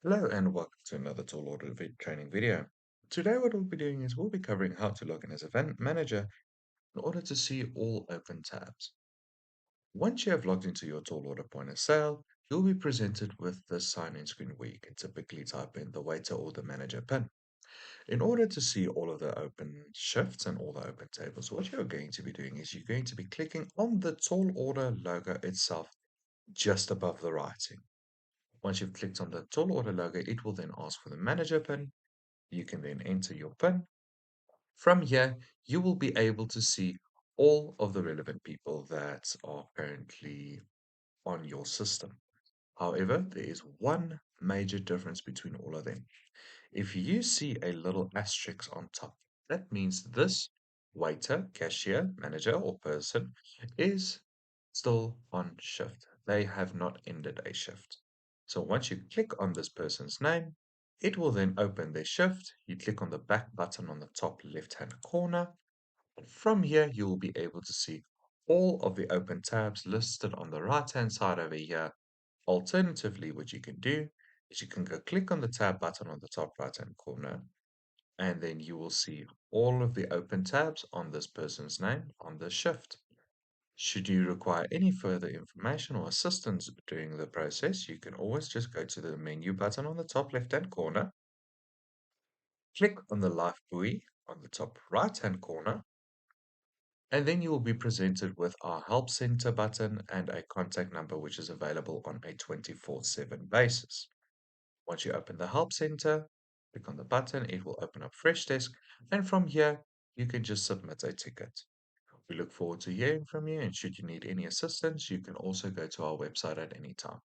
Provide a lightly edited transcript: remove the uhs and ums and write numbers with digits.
Hello and welcome to another training video. Today what we'll be doing is we'll be covering how to log in as a manager in order to see all open tabs. Once you have logged into your tall order point of sale, you'll be presented with the sign-in screen where you can typically type in the waiter or the manager PIN. In order to see all of the open shifts and all the open tables, what you're going to be doing is you're going to be clicking on the tall order logo itself just above the writing. Once you've clicked on the tall order logo, it will then ask for the manager PIN. You can then enter your PIN. From here, you will be able to see all of the relevant people that are currently on your system. However, there is one major difference between all of them. If you see a little asterisk on top, that means this waiter, cashier, manager, or person is still on shift. They have not ended a shift. So once you click on this person's name, it will then open their shift. You click on the back button on the top left-hand corner. From here, you will be able to see all of the open tabs listed on the right-hand side over here. Alternatively, what you can do is you can go click on the tab button on the top right-hand corner, and then you will see all of the open tabs on this person's name on the shift. Should you require any further information or assistance during the process, you can always just go to the menu button on the top left-hand corner, click on the live buoy on the top right-hand corner, and then you will be presented with our Help Center button and a contact number which is available on a 24/7 basis. Once you open the Help Center, click on the button, it will open up Freshdesk, and from here, you can just submit a ticket. We look forward to hearing from you, and should you need any assistance, you can also go to our website at any time.